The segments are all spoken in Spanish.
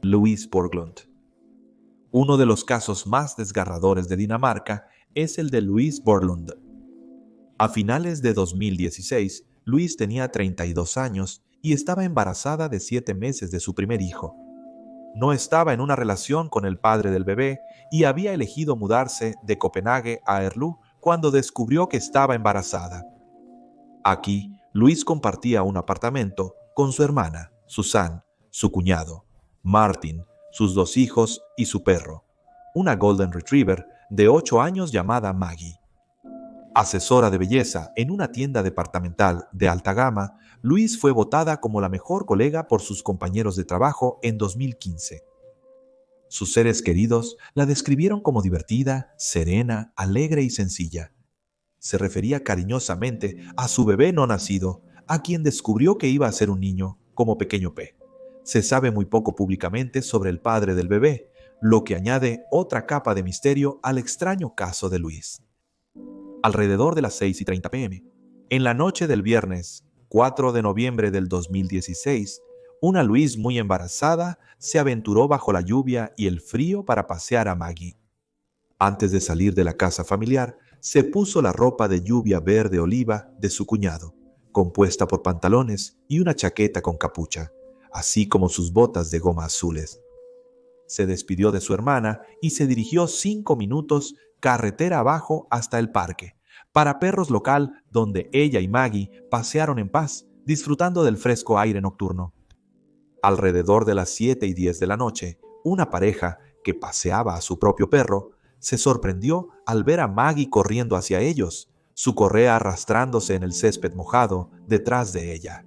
Louise Borglund. Uno de los casos más desgarradores de Dinamarca es el de Louise Borglund. A finales de 2016, Louise tenía 32 años y estaba embarazada de 7 meses de su primer hijo. No estaba en una relación con el padre del bebé y había elegido mudarse de Copenhague a Herlev cuando descubrió que estaba embarazada. Aquí, Louise compartía un apartamento con su hermana, Susanne, su cuñado, Martin, sus 2 hijos y su perro, una Golden Retriever de 8 años llamada Maggie. Asesora de belleza en una tienda departamental de alta gama, Louise fue votada como la mejor colega por sus compañeros de trabajo en 2015. Sus seres queridos la describieron como divertida, serena, alegre y sencilla. Se refería cariñosamente a su bebé no nacido, a quien descubrió que iba a ser un niño, como Pequeño P. Se sabe muy poco públicamente sobre el padre del bebé, lo que añade otra capa de misterio al extraño caso de Louise. Alrededor de las 6:30 p.m., en la noche del viernes 4 de noviembre del 2016, una Louise muy embarazada se aventuró bajo la lluvia y el frío para pasear a Maggie. Antes de salir de la casa familiar, se puso la ropa de lluvia verde oliva de su cuñado, compuesta por pantalones y una chaqueta con capucha, así como sus botas de goma azules. Se despidió de su hermana y se dirigió 5 minutos carretera abajo hasta el parque, para perros local donde ella y Maggie pasearon en paz, disfrutando del fresco aire nocturno. Alrededor de las 7:10 de la noche, una pareja que paseaba a su propio perro se sorprendió al ver a Maggie corriendo hacia ellos, su correa arrastrándose en el césped mojado detrás de ella.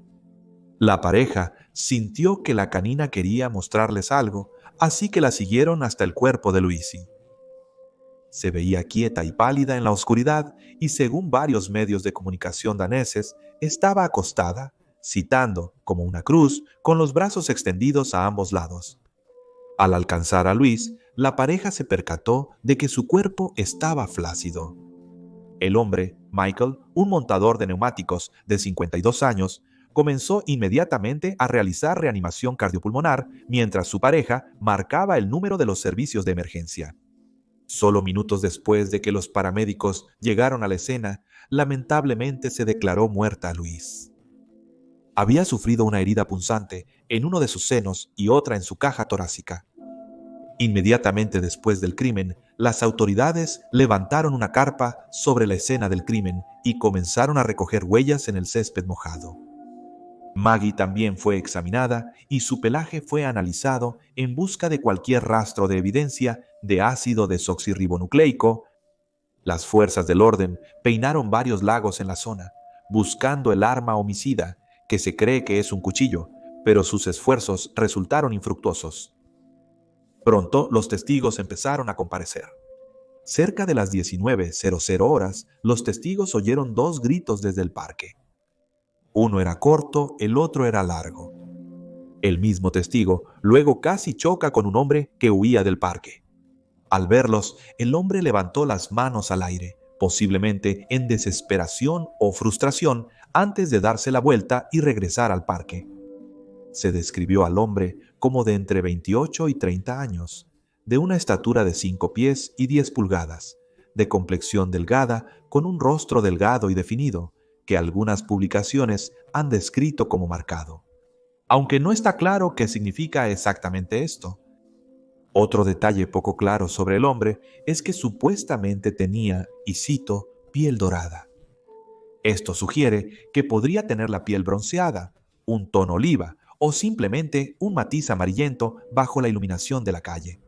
La pareja sintió que la canina quería mostrarles algo, así que la siguieron hasta el cuerpo de Louise. Se veía quieta y pálida en la oscuridad y, según varios medios de comunicación daneses, estaba acostada, citando como una cruz, con los brazos extendidos a ambos lados. Al alcanzar a Louise, la pareja se percató de que su cuerpo estaba flácido. El hombre, Michael, un montador de neumáticos de 52 años, comenzó inmediatamente a realizar reanimación cardiopulmonar mientras su pareja marcaba el número de los servicios de emergencia. Solo minutos después de que los paramédicos llegaron a la escena, lamentablemente se declaró muerta a Louise. Había sufrido una herida punzante en uno de sus senos y otra en su caja torácica. Inmediatamente después del crimen, las autoridades levantaron una carpa sobre la escena del crimen y comenzaron a recoger huellas en el césped mojado. Maggie también fue examinada y su pelaje fue analizado en busca de cualquier rastro de evidencia de ácido desoxirribonucleico. Las fuerzas del orden peinaron varios lagos en la zona, buscando el arma homicida, que se cree que es un cuchillo, pero sus esfuerzos resultaron infructuosos. Pronto los testigos empezaron a comparecer. Cerca de las 19:00 horas, los testigos oyeron 2 gritos desde el parque. Uno era corto, el otro era largo. El mismo testigo luego casi choca con un hombre que huía del parque. Al verlos, el hombre levantó las manos al aire, posiblemente en desesperación o frustración, antes de darse la vuelta y regresar al parque. Se describió al hombre como de entre 28 y 30 años, de una estatura de 5 pies y 10 pulgadas, de complexión delgada, con un rostro delgado y definido, que algunas publicaciones han descrito como marcado, aunque no está claro qué significa exactamente esto. Otro detalle poco claro sobre el hombre es que supuestamente tenía, y cito, piel dorada. Esto sugiere que podría tener la piel bronceada, un tono oliva o simplemente un matiz amarillento bajo la iluminación de la calle.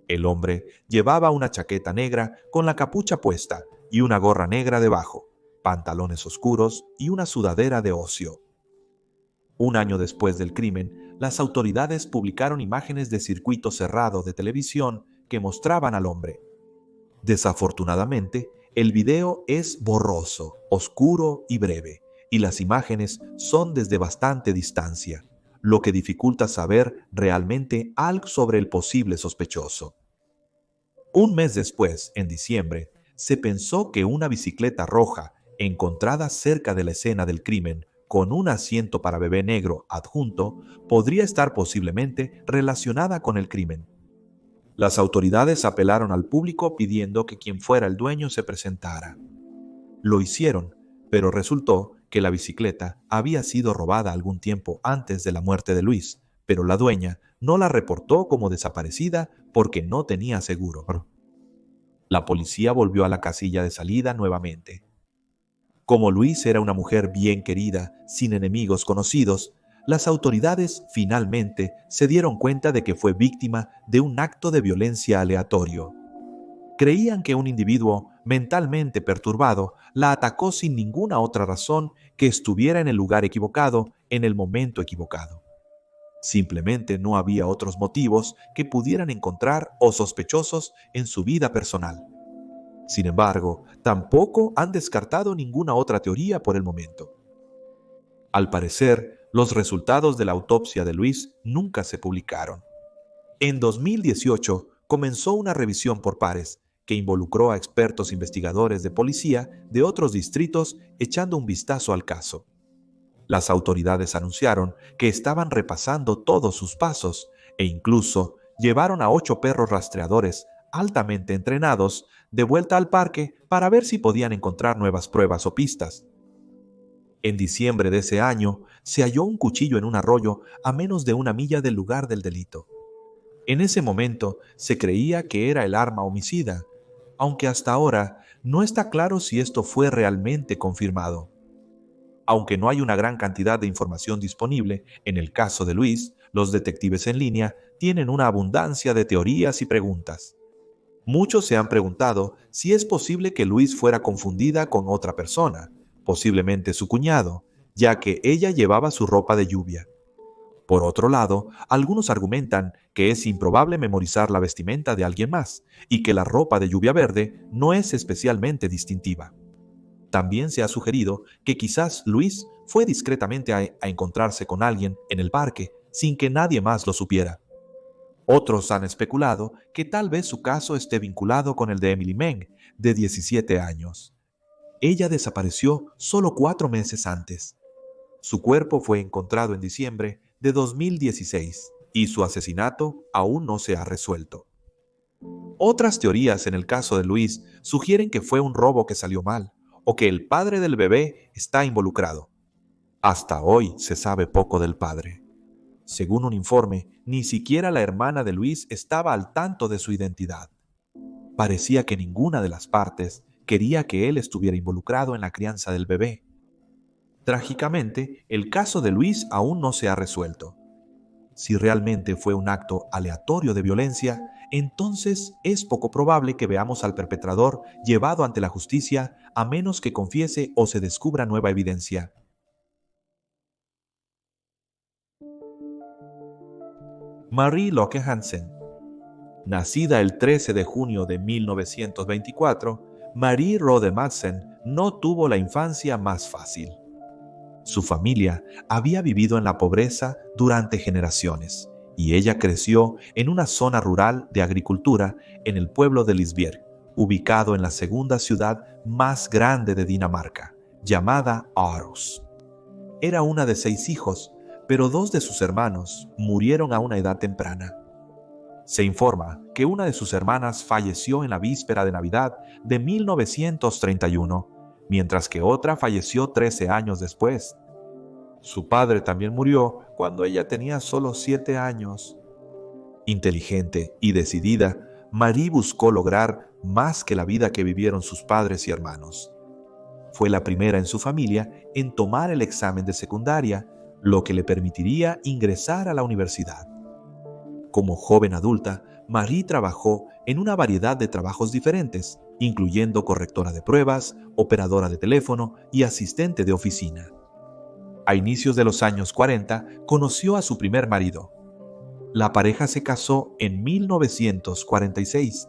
El hombre llevaba una chaqueta negra con la capucha puesta y una gorra negra debajo, pantalones oscuros y una sudadera de ocio. Un año después del crimen, las autoridades publicaron imágenes de circuito cerrado de televisión que mostraban al hombre. Desafortunadamente, el video es borroso, oscuro y breve, y las imágenes son desde bastante distancia, lo que dificulta saber realmente algo sobre el posible sospechoso. Un mes después, en diciembre, se pensó que una bicicleta roja, encontrada cerca de la escena del crimen, con un asiento para bebé negro adjunto podría estar posiblemente relacionada con el crimen. Las autoridades apelaron al público pidiendo que quien fuera el dueño se presentara. Lo hicieron, pero resultó que la bicicleta había sido robada algún tiempo antes de la muerte de Luis, pero la dueña no la reportó como desaparecida porque no tenía seguro. La policía volvió a la casilla de salida nuevamente. Como Luis era una mujer bien querida, sin enemigos conocidos, las autoridades finalmente se dieron cuenta de que fue víctima de un acto de violencia aleatorio. Creían que un individuo mentalmente perturbado la atacó sin ninguna otra razón que estuviera en el lugar equivocado en el momento equivocado. Simplemente no había otros motivos que pudieran encontrar o sospechosos en su vida personal. Sin embargo, tampoco han descartado ninguna otra teoría por el momento. Al parecer, los resultados de la autopsia de Luis nunca se publicaron. En 2018 comenzó una revisión por pares que involucró a expertos investigadores de policía de otros distritos echando un vistazo al caso. Las autoridades anunciaron que estaban repasando todos sus pasos e incluso llevaron a 8 perros rastreadores altamente entrenados de vuelta al parque para ver si podían encontrar nuevas pruebas o pistas. En diciembre de ese año se halló un cuchillo en un arroyo a menos de 1 milla del lugar del delito. En ese momento se creía que era el arma homicida, aunque hasta ahora no está claro si esto fue realmente confirmado. Aunque no hay una gran cantidad de información disponible, en el caso de Luis, los detectives en línea tienen una abundancia de teorías y preguntas. Muchos se han preguntado si es posible que Luis fuera confundida con otra persona, posiblemente su cuñado, ya que ella llevaba su ropa de lluvia. Por otro lado, algunos argumentan que es improbable memorizar la vestimenta de alguien más y que la ropa de lluvia verde no es especialmente distintiva. También se ha sugerido que quizás Luis fue discretamente a encontrarse con alguien en el parque sin que nadie más lo supiera. Otros han especulado que tal vez su caso esté vinculado con el de Emily Meng, de 17 años. Ella desapareció solo 4 meses antes. Su cuerpo fue encontrado en diciembre de 2016 y su asesinato aún no se ha resuelto. Otras teorías en el caso de Luis sugieren que fue un robo que salió mal o que el padre del bebé está involucrado. Hasta hoy se sabe poco del padre. Según un informe, ni siquiera la hermana de Luis estaba al tanto de su identidad. Parecía que ninguna de las partes quería que él estuviera involucrado en la crianza del bebé. Trágicamente, el caso de Luis aún no se ha resuelto. Si realmente fue un acto aleatorio de violencia, entonces es poco probable que veamos al perpetrador llevado ante la justicia a menos que confiese o se descubra nueva evidencia. Marie Locke Hansen. Nacida el 13 de junio de 1924, Marie Rode Madsen no tuvo la infancia más fácil. Su familia había vivido en la pobreza durante generaciones y ella creció en una zona rural de agricultura en el pueblo de Lisbjerg, ubicado en la segunda ciudad más grande de Dinamarca, llamada Aarhus. Era una de 6 hijos, pero 2 de sus hermanos murieron a una edad temprana. Se informa que una de sus hermanas falleció en la víspera de Navidad de 1931, mientras que otra falleció 13 años después. Su padre también murió cuando ella tenía solo 7 años. Inteligente y decidida, Marie buscó lograr más que la vida que vivieron sus padres y hermanos. Fue la primera en su familia en tomar el examen de secundaria, lo que le permitiría ingresar a la universidad. Como joven adulta, Marie trabajó en una variedad de trabajos diferentes, incluyendo correctora de pruebas, operadora de teléfono y asistente de oficina. A inicios de los años 40, conoció a su primer marido. La pareja se casó en 1946,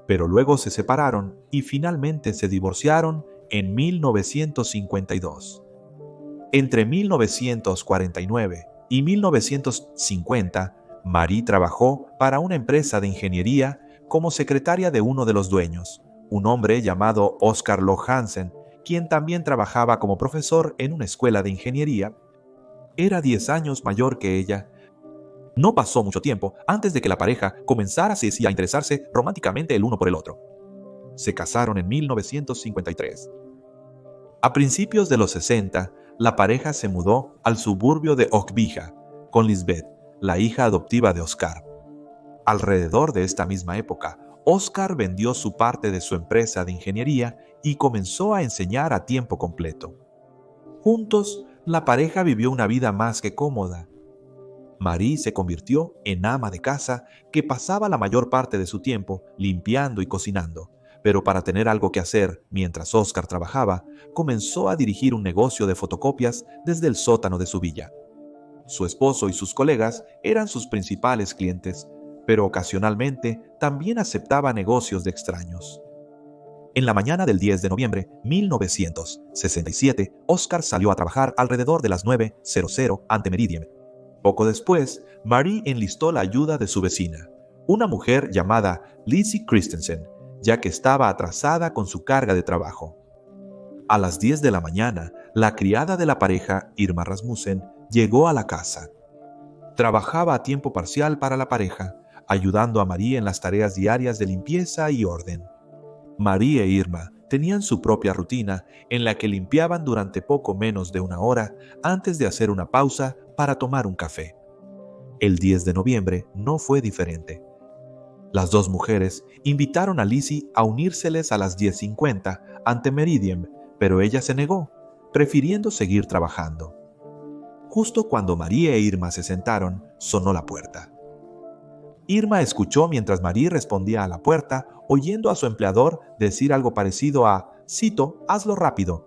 pero luego se separaron y finalmente se divorciaron en 1952. Entre 1949 y 1950, Marie trabajó para una empresa de ingeniería como secretaria de uno de los dueños, un hombre llamado Oscar Locke Hansen, quien también trabajaba como profesor en una escuela de ingeniería, era 10 años mayor que ella. No pasó mucho tiempo antes de que la pareja comenzara a interesarse románticamente el uno por el otro. Se casaron en 1953. A principios de los 60, la pareja se mudó al suburbio de Ogbija con Lisbeth, la hija adoptiva de Oscar. Alrededor de esta misma época, Oscar vendió su parte de su empresa de ingeniería y comenzó a enseñar a tiempo completo. Juntos, la pareja vivió una vida más que cómoda. Marie se convirtió en ama de casa que pasaba la mayor parte de su tiempo limpiando y cocinando, pero para tener algo que hacer mientras Oscar trabajaba, comenzó a dirigir un negocio de fotocopias desde el sótano de su villa. Su esposo y sus colegas eran sus principales clientes, pero ocasionalmente también aceptaba negocios de extraños. En la mañana del 10 de noviembre de 1967, Oscar salió a trabajar alrededor de las 9:00 ante Meridian. Poco después, Marie enlistó la ayuda de su vecina, una mujer llamada Lizzie Christensen, ya que estaba atrasada con su carga de trabajo. A las 10 de la mañana, la criada de la pareja, Irma Rasmussen, llegó a la casa. Trabajaba a tiempo parcial para la pareja, ayudando a Marie en las tareas diarias de limpieza y orden. Marie e Irma tenían su propia rutina en la que limpiaban durante poco menos de una hora antes de hacer una pausa para tomar un café. El 10 de noviembre no fue diferente. Las dos mujeres invitaron a Lizzie a unírseles a las 10:50 ante Meridian, pero ella se negó, prefiriendo seguir trabajando. Justo cuando Marie e Irma se sentaron, sonó la puerta. Irma escuchó mientras Marie respondía a la puerta, oyendo a su empleador decir algo parecido a «Cito, hazlo rápido».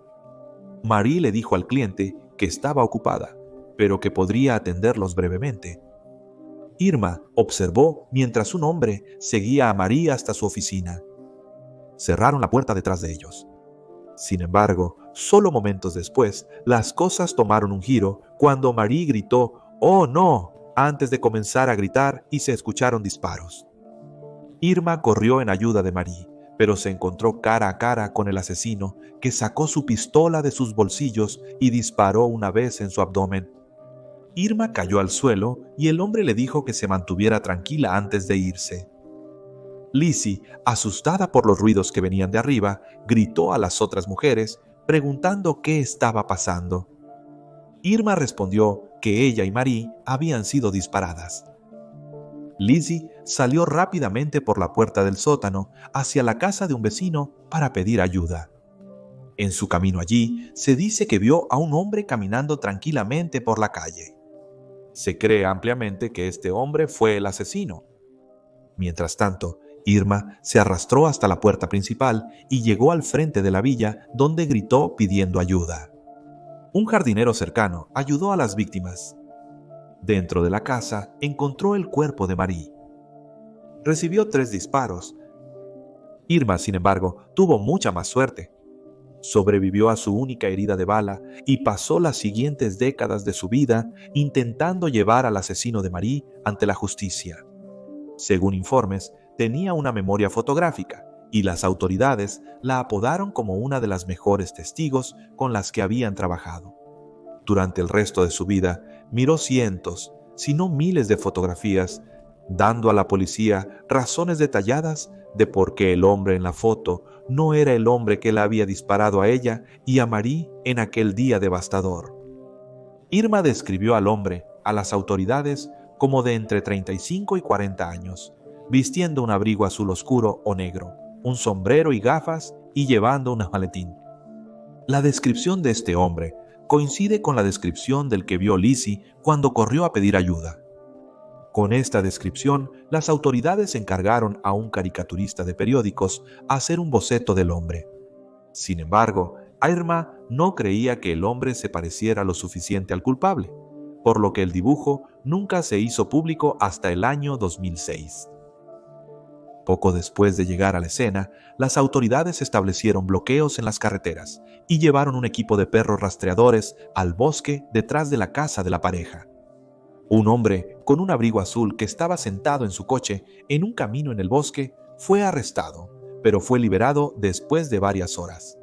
Marie le dijo al cliente que estaba ocupada, pero que podría atenderlos brevemente. Irma observó mientras un hombre seguía a Marie hasta su oficina. Cerraron la puerta detrás de ellos. Sin embargo, solo momentos después, las cosas tomaron un giro cuando Marie gritó «¡Oh, no!» antes de comenzar a gritar y se escucharon disparos. Irma corrió en ayuda de Marie, pero se encontró cara a cara con el asesino, que sacó su pistola de sus bolsillos y disparó una vez en su abdomen. Irma cayó al suelo y el hombre le dijo que se mantuviera tranquila antes de irse. Lizzie, asustada por los ruidos que venían de arriba, gritó a las otras mujeres, preguntando qué estaba pasando. Irma respondió que ella y Marie habían sido disparadas. Lizzie salió rápidamente por la puerta del sótano hacia la casa de un vecino para pedir ayuda. En su camino allí, se dice que vio a un hombre caminando tranquilamente por la calle. Se cree ampliamente que este hombre fue el asesino. Mientras tanto, Irma se arrastró hasta la puerta principal y llegó al frente de la villa, donde gritó pidiendo ayuda. Un jardinero cercano ayudó a las víctimas. Dentro de la casa encontró el cuerpo de Marie. Recibió 3 disparos. Irma, sin embargo, tuvo mucha más suerte. Sobrevivió a su única herida de bala y pasó las siguientes décadas de su vida intentando llevar al asesino de Marie ante la justicia. Según informes, tenía una memoria fotográfica y las autoridades la apodaron como una de las mejores testigos con las que habían trabajado. Durante el resto de su vida, miró cientos, si no miles de fotografías, dando a la policía razones detalladas de por qué el hombre en la foto no era el hombre que la había disparado a ella y a Marie en aquel día devastador. Irma describió al hombre a las autoridades como de entre 35 y 40 años, vistiendo un abrigo azul oscuro o negro, un sombrero y gafas y llevando un maletín. La descripción de este hombre coincide con la descripción del que vio Lizzie cuando corrió a pedir ayuda. Con esta descripción, las autoridades encargaron a un caricaturista de periódicos a hacer un boceto del hombre. Sin embargo, Irma no creía que el hombre se pareciera lo suficiente al culpable, por lo que el dibujo nunca se hizo público hasta el año 2006. Poco después de llegar a la escena, las autoridades establecieron bloqueos en las carreteras y llevaron un equipo de perros rastreadores al bosque detrás de la casa de la pareja. Un hombre con un abrigo azul que estaba sentado en su coche en un camino en el bosque fue arrestado, pero fue liberado después de varias horas.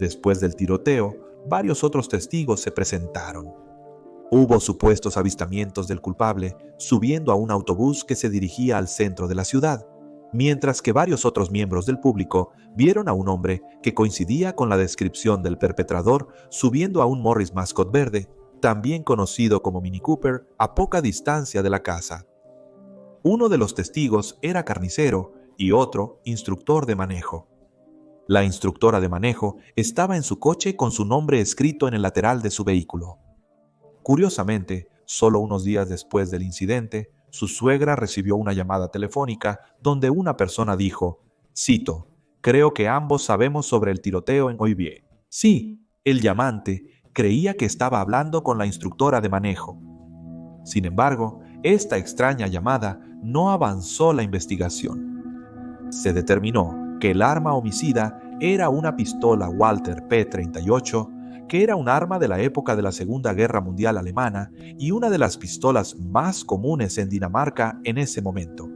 Después del tiroteo, varios otros testigos se presentaron. Hubo supuestos avistamientos del culpable subiendo a un autobús que se dirigía al centro de la ciudad, mientras que varios otros miembros del público vieron a un hombre que coincidía con la descripción del perpetrador subiendo a un Morris Mascot verde, también conocido como Mini Cooper, a poca distancia de la casa. Uno de los testigos era carnicero y otro instructor de manejo. La instructora de manejo estaba en su coche con su nombre escrito en el lateral de su vehículo. Curiosamente, solo unos días después del incidente, su suegra recibió una llamada telefónica donde una persona dijo, cito, «Creo que ambos sabemos sobre el tiroteo en Oivier». Sí, el llamante creía que estaba hablando con la instructora de manejo. Sin embargo, esta extraña llamada no avanzó la investigación. Se determinó que el arma homicida era una pistola Walther P-38, que era un arma de la época de la Segunda Guerra Mundial alemana y una de las pistolas más comunes en Dinamarca en ese momento.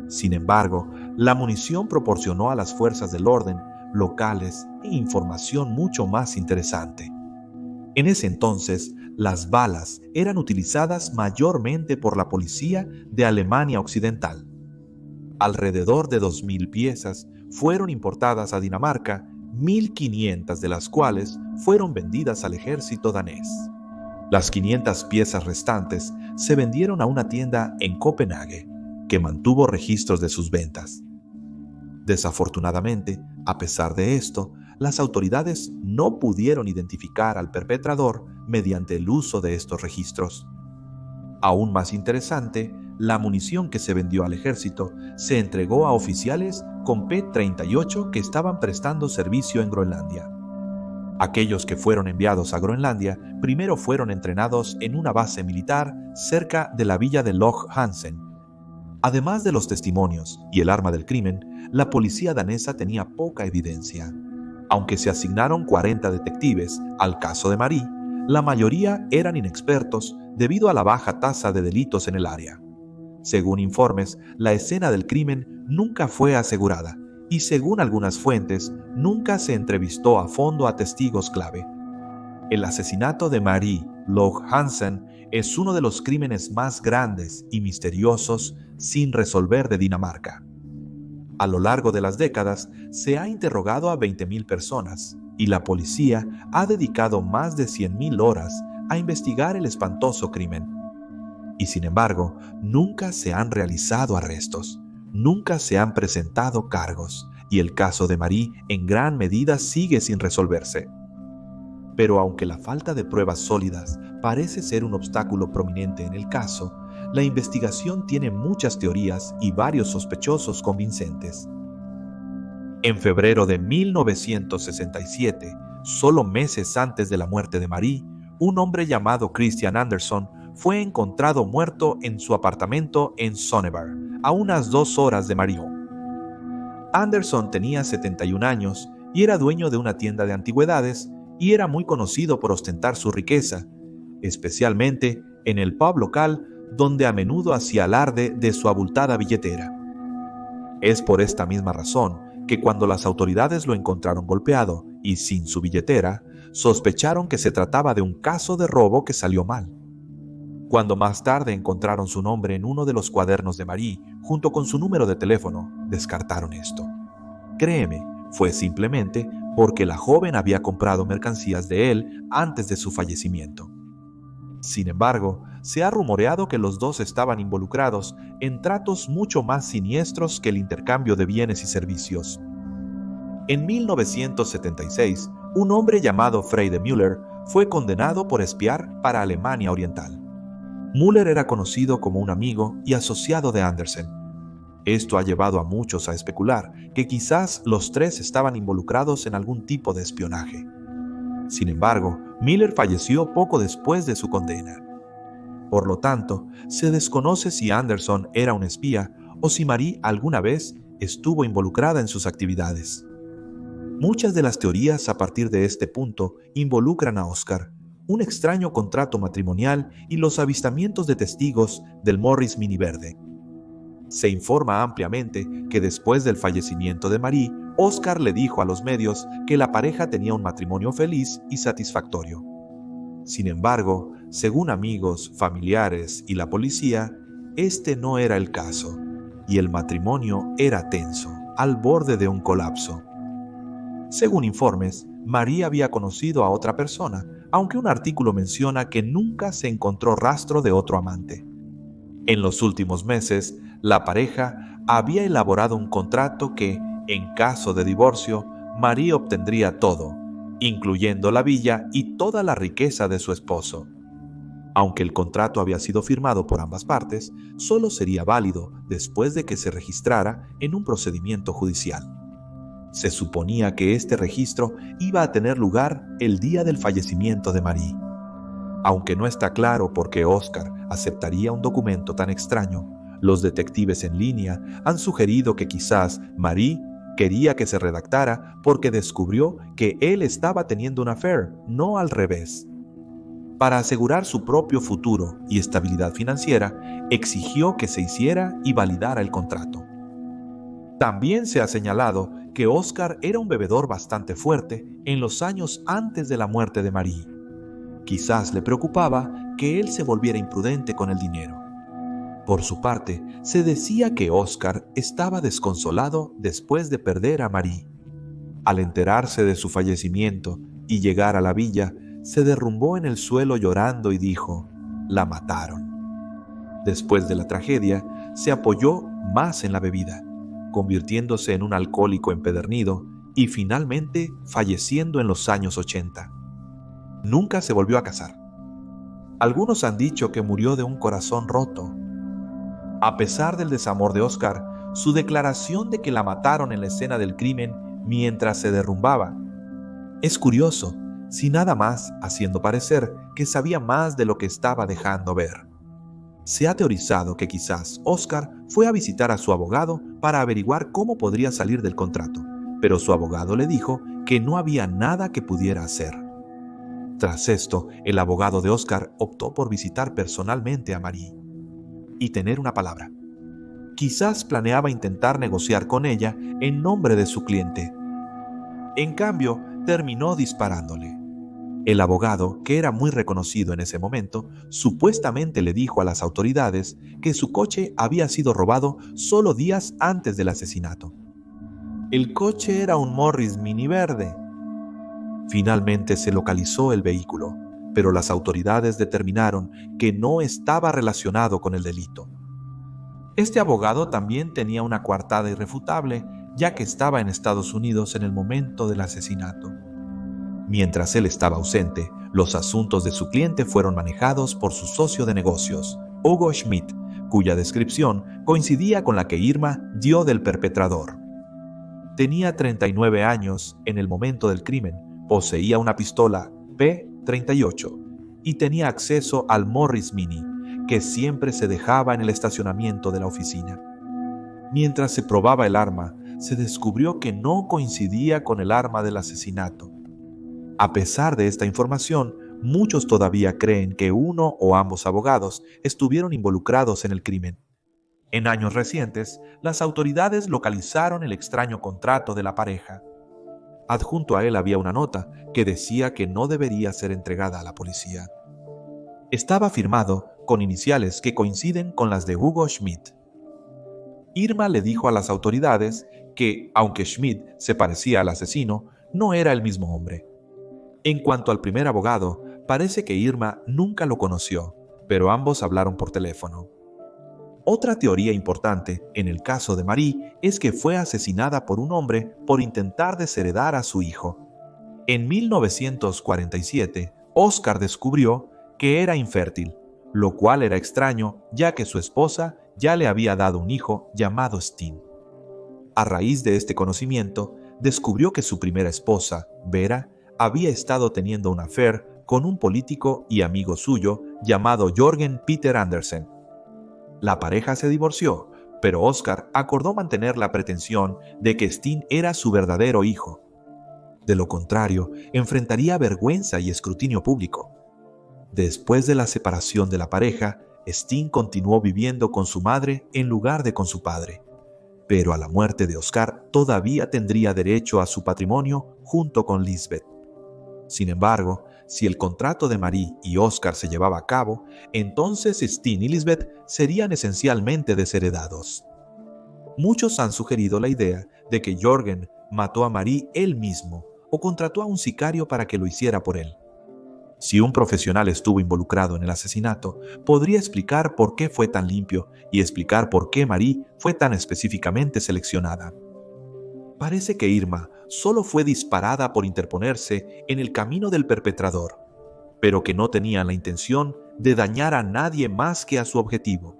Sin embargo, la munición proporcionó a las fuerzas del orden locales información mucho más interesante. En ese entonces, las balas eran utilizadas mayormente por la policía de Alemania Occidental. Alrededor de 2.000 piezas fueron importadas a Dinamarca, 1.500 de las cuales fueron vendidas al ejército danés. Las 500 piezas restantes se vendieron a una tienda en Copenhague, que mantuvo registros de sus ventas. Desafortunadamente, a pesar de esto, las autoridades no pudieron identificar al perpetrador mediante el uso de estos registros. Aún más interesante, la munición que se vendió al ejército se entregó a oficiales con P-38 que estaban prestando servicio en Groenlandia. Aquellos que fueron enviados a Groenlandia primero fueron entrenados en una base militar cerca de la villa de Loch Hansen. Además de los testimonios y el arma del crimen, la policía danesa tenía poca evidencia. Aunque se asignaron 40 detectives al caso de Marie, la mayoría eran inexpertos debido a la baja tasa de delitos en el área. Según informes, la escena del crimen nunca fue asegurada y, según algunas fuentes, nunca se entrevistó a fondo a testigos clave. El asesinato de Marie Loch Hansen es uno de los crímenes más grandes y misteriosos sin resolver de Dinamarca. A lo largo de las décadas, se ha interrogado a 20.000 personas y la policía ha dedicado más de 100.000 horas a investigar el espantoso crimen. Y sin embargo, nunca se han realizado arrestos, nunca se han presentado cargos, y el caso de Marie en gran medida sigue sin resolverse. Pero aunque la falta de pruebas sólidas parece ser un obstáculo prominente en el caso, la investigación tiene muchas teorías y varios sospechosos convincentes. En febrero de 1967, solo meses antes de la muerte de Marie, un hombre llamado Christian Anderson fue encontrado muerto en su apartamento en Sonneberg, a unas 2 horas de Marion. Anderson tenía 71 años y era dueño de una tienda de antigüedades y era muy conocido por ostentar su riqueza, especialmente en el pub local donde a menudo hacía alarde de su abultada billetera. Es por esta misma razón que cuando las autoridades lo encontraron golpeado y sin su billetera, sospecharon que se trataba de un caso de robo que salió mal. Cuando más tarde encontraron su nombre en uno de los cuadernos de Marie, junto con su número de teléfono, descartaron esto. Créeme, fue simplemente porque la joven había comprado mercancías de él antes de su fallecimiento. Sin embargo, se ha rumoreado que los dos estaban involucrados en tratos mucho más siniestros que el intercambio de bienes y servicios. En 1976, un hombre llamado Frede Müller fue condenado por espiar para Alemania Oriental. Müller era conocido como un amigo y asociado de Andersen. Esto ha llevado a muchos a especular que quizás los tres estaban involucrados en algún tipo de espionaje. Sin embargo, Müller falleció poco después de su condena. Por lo tanto, se desconoce si Anderson era un espía o si Marie alguna vez estuvo involucrada en sus actividades. Muchas de las teorías a partir de este punto involucran a Oscar, un extraño contrato matrimonial y los avistamientos de testigos del Morris Miniverde. Se informa ampliamente que después del fallecimiento de Marie, Oscar le dijo a los medios que la pareja tenía un matrimonio feliz y satisfactorio. Sin embargo, según amigos, familiares y la policía, este no era el caso, y el matrimonio era tenso, al borde de un colapso. Según informes, Marie había conocido a otra persona, aunque un artículo menciona que nunca se encontró rastro de otro amante. En los últimos meses, la pareja había elaborado un contrato que, en caso de divorcio, Marie obtendría todo, incluyendo la villa y toda la riqueza de su esposo. Aunque el contrato había sido firmado por ambas partes, solo sería válido después de que se registrara en un procedimiento judicial. Se suponía que este registro iba a tener lugar el día del fallecimiento de Marie. Aunque no está claro por qué Oscar aceptaría un documento tan extraño, los detectives en línea han sugerido que quizás Marie quería que se redactara porque descubrió que él estaba teniendo un affair, no al revés. Para asegurar su propio futuro y estabilidad financiera, exigió que se hiciera y validara el contrato. También se ha señalado que Oscar era un bebedor bastante fuerte en los años antes de la muerte de Marie. Quizás le preocupaba que él se volviera imprudente con el dinero. Por su parte, se decía que Oscar estaba desconsolado después de perder a Marie. Al enterarse de su fallecimiento y llegar a la villa, se derrumbó en el suelo llorando y dijo: «La mataron». Después de la tragedia, se apoyó más en la bebida, convirtiéndose en un alcohólico empedernido y finalmente falleciendo en los años 80. Nunca se volvió a casar. Algunos han dicho que murió de un corazón roto. A pesar del desamor de Oscar, su declaración de que la mataron en la escena del crimen mientras se derrumbaba es curioso, sin nada más haciendo parecer que sabía más de lo que estaba dejando ver. Se ha teorizado que quizás Oscar fue a visitar a su abogado para averiguar cómo podría salir del contrato, pero su abogado le dijo que no había nada que pudiera hacer. Tras esto, el abogado de Oscar optó por visitar personalmente a Marie y tener una palabra. Quizás planeaba intentar negociar con ella en nombre de su cliente. En cambio, terminó disparándole. El abogado, que era muy reconocido en ese momento, supuestamente le dijo a las autoridades que su coche había sido robado solo días antes del asesinato. El coche era un Morris Mini verde. Finalmente se localizó el vehículo, pero las autoridades determinaron que no estaba relacionado con el delito. Este abogado también tenía una coartada irrefutable, ya que estaba en Estados Unidos en el momento del asesinato. Mientras él estaba ausente, los asuntos de su cliente fueron manejados por su socio de negocios, Hugo Schmidt, cuya descripción coincidía con la que Irma dio del perpetrador. Tenía 39 años en el momento del crimen, poseía una pistola P-38 y tenía acceso al Morris Mini, que siempre se dejaba en el estacionamiento de la oficina. Mientras se probaba el arma, se descubrió que no coincidía con el arma del asesinato. A pesar de esta información, muchos todavía creen que uno o ambos abogados estuvieron involucrados en el crimen. En años recientes, las autoridades localizaron el extraño contrato de la pareja. Adjunto a él había una nota que decía que no debería ser entregada a la policía. Estaba firmado con iniciales que coinciden con las de Hugo Schmidt. Irma le dijo a las autoridades que, aunque Schmidt se parecía al asesino, no era el mismo hombre. En cuanto al primer abogado, parece que Irma nunca lo conoció, pero ambos hablaron por teléfono. Otra teoría importante en el caso de Marie es que fue asesinada por un hombre por intentar desheredar a su hijo. En 1947, Oscar descubrió que era infértil, lo cual era extraño ya que su esposa ya le había dado un hijo llamado Steen. A raíz de este conocimiento, descubrió que su primera esposa, Vera, había estado teniendo un affair con un político y amigo suyo llamado Jørgen Peter Andersen. La pareja se divorció, pero Oscar acordó mantener la pretensión de que Steen era su verdadero hijo. De lo contrario, enfrentaría vergüenza y escrutinio público. Después de la separación de la pareja, Steen continuó viviendo con su madre en lugar de con su padre. pero a la muerte de Oscar todavía tendría derecho a su patrimonio junto con Lisbeth. Sin embargo, si el contrato de Marie y Oscar se llevaba a cabo, entonces Steen y Lisbeth serían esencialmente desheredados. Muchos han sugerido la idea de que Jørgen mató a Marie él mismo o contrató a un sicario para que lo hiciera por él. Si un profesional estuvo involucrado en el asesinato, podría explicar por qué fue tan limpio y explicar por qué Marie fue tan específicamente seleccionada. Parece que Irma solo fue disparada por interponerse en el camino del perpetrador, pero que no tenía la intención de dañar a nadie más que a su objetivo.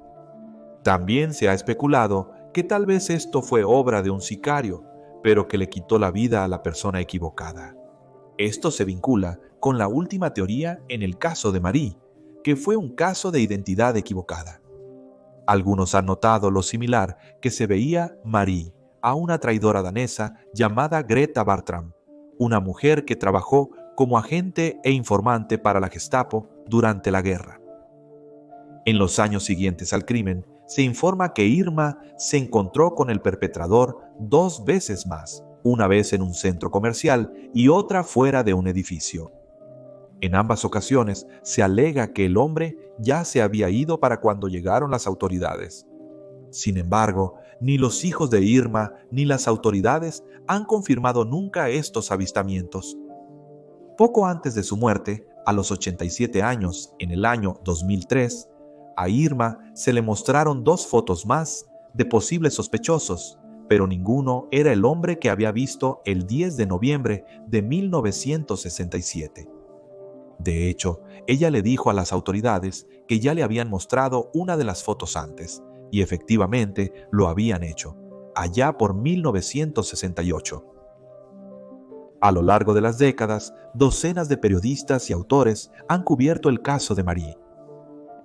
También se ha especulado que tal vez esto fue obra de un sicario, pero que le quitó la vida a la persona equivocada. Esto se vincula con la última teoría en el caso de Marie, que fue un caso de identidad equivocada. Algunos han notado lo similar que se veía Marie a una traidora danesa llamada Greta Bartram, una mujer que trabajó como agente e informante para la Gestapo durante la guerra. En los años siguientes al crimen, se informa que Irma se encontró con el perpetrador 2 veces más, una vez en un centro comercial y otra fuera de un edificio. En ambas ocasiones se alega que el hombre ya se había ido para cuando llegaron las autoridades. Sin embargo, ni los hijos de Irma ni las autoridades han confirmado nunca estos avistamientos. Poco antes de su muerte, a los 87 años, en el año 2003, a Irma se le mostraron 2 fotos más de posibles sospechosos, pero ninguno era el hombre que había visto el 10 de noviembre de 1967. De hecho, ella le dijo a las autoridades que ya le habían mostrado una de las fotos antes, y efectivamente lo habían hecho, allá por 1968. A lo largo de las décadas, docenas de periodistas y autores han cubierto el caso de Marie.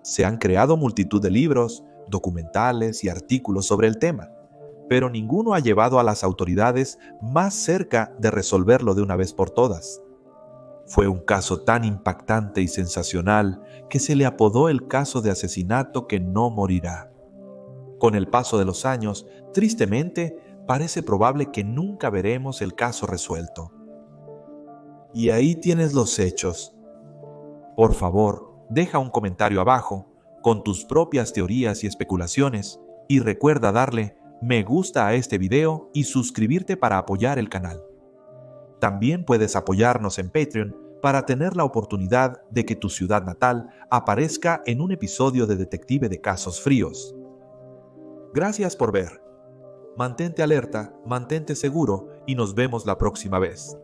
Se han creado multitud de libros, documentales y artículos sobre el tema, pero ninguno ha llevado a las autoridades más cerca de resolverlo de una vez por todas. Fue un caso tan impactante y sensacional que se le apodó el caso de asesinato que no morirá. Con el paso de los años, tristemente, parece probable que nunca veremos el caso resuelto. Y ahí tienes los hechos. Por favor, deja un comentario abajo con tus propias teorías y especulaciones y recuerda darle me gusta a este video y suscribirte para apoyar el canal. También puedes apoyarnos en Patreon para tener la oportunidad de que tu ciudad natal aparezca en un episodio de Detective de Casos Fríos. Gracias por ver. Mantente alerta, mantente seguro y nos vemos la próxima vez.